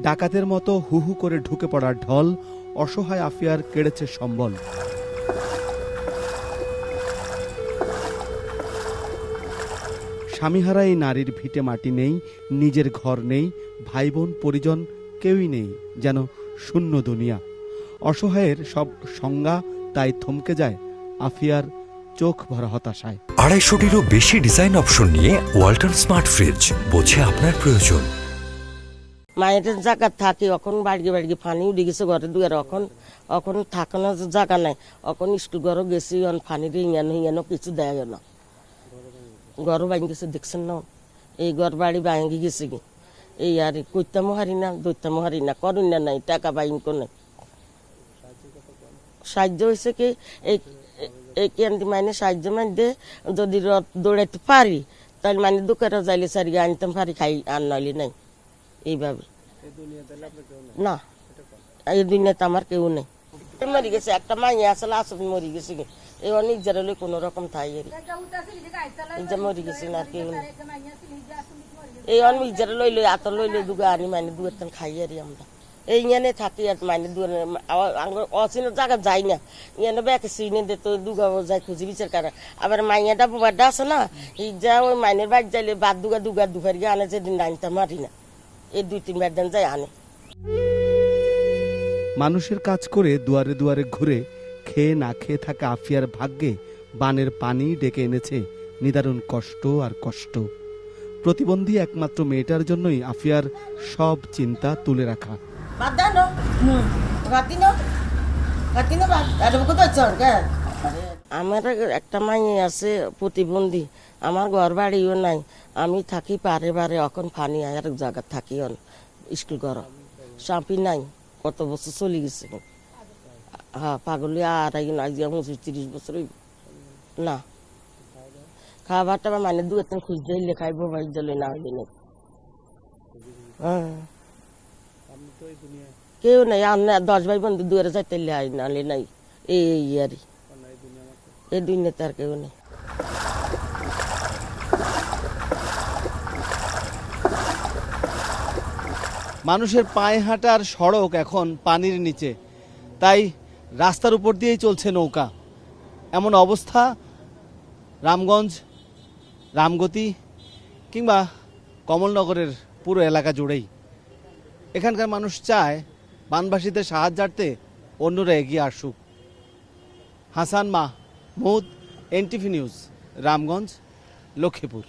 ডাকাতের মতো হু হু করে ঢুকে পড়ার ঢল অসহায় আফিয়ার কেড়েছে সম্বল। স্বামীহারা এই নারীর ভিটে মাটি নেই, নিজের ঘর নেই, ভাই বোন পরিজন কেউই নেই, যেন শূন্য দুনিয়া। অসহায়ের সব সংজ্ঞা তাই থমকে যায় আফিয়ার চোখ ভরা হতাশায়। 250-টিরও বেশি ডিজাইন অপশন নিয়ে ওয়ালটন স্মার্ট ফ্রিজ, বোঝে আপনার প্রয়োজন। মায়ের জায়গা থাকি এখন বাড়ি বাড়ি পানি উঠে গেছে ঘরে দুয়ার, এখন থাকানোর জায়গা নাই। এখন স্কুল ঘরও গেছি, পানির হিয়ানো কিছু দেয় না। ঘরও ভাঙি গেছে, দেখছেন না, এই ঘর বাড়ি ভাঙি গেছে কি। এই আর কইতামও হারি না, দৈতামও হারি না, করুন না নাই, টাকা বাইঙ্ক নাই। সাহায্য হয়েছে কি এই কেন্দ্র মানে সাহায্য মানে যদি দৌড়াইতে পারি তাহলে মানে দোকানে যাইলে সারিয়ে আনতাম পারি, খাই আর নইলে নাই। এইভাবে না, এই দুনিয়াতে আমার কেউ নেই। মরি গেছে একটা মাইয়া আসলে আসলে মরি গেছে কি, এই অনেক জায়গায় কোনো রকম থাই মরি গেছে না, আর কেউ নেই। এই অনেক জায়গা লইলে আত লইলে দুগা আনি মানে দুয়ের টান খাই আরি আমরা। এই ইয়ানে থাকি আর মানে দুয়ারে অচিন জায়গা যাই না, ইয়ানে ব্যাকে চিনে দে তো দুগা যাই খুঁজি বিচার করে। আবার মাইয়াটা বোবারটা আছে না, এই যা ওই মাইনের বাড়ি যাইলে বাদ দুগা দুপার গিয়ে আনে, যেদিন আনতে মারি না, এই 2-3 দিন যাই আনে। মানুষের কাজ করে দুয়ারে দুয়ারে ঘুরে খেয়ে না খেয়ে থাকা আফিয়ার ভাগ্যে বানের পানি ডেকে এনেছে নিদারুণ কষ্ট আর কষ্ট। প্রতিবন্ধী একমাত্র মেয়েটার জন্যই আফিয়ার সব চিন্তা তুলে রাখা। আমার একটা মাইয়ে আছে প্রতিবন্ধী, আমার ঘর বাড়িও নাই, আমি থাকি পারে বারে, এখন পানি আর জায়গা থাকি স্কুল ঘর সাপি নাই, কত বছর চলে গেছে। হ্যাঁ পাগলি আর 30 বছর না, খাবার টাবার মানে দুয়ের খুঁজতে হইলে খাইব, ভাই জলে না হইলে নেই। হ্যাঁ কেউ নাই, আর 10 ভাই বন্ধু দুয়ারে যাইতে নালে নাই। এই আর এই দুনিয়াতে আর কেউ নেই। মানুষের পায়ে হাঁটার সড়ক এখন পানির নিচে, তাই রাস্তার উপর দিয়েই চলছে নৌকা। এমন অবস্থা রামগঞ্জ, রামগতি কিংবা কমলনগরের পুরো এলাকা জুড়েই। এখানকার মানুষ চায় বানবাসীদের সাহায্যার্থে অন্যরা এগিয়ে আসুক। Hasan Mahmud, NTV news, Ramganj, Lakshmipur.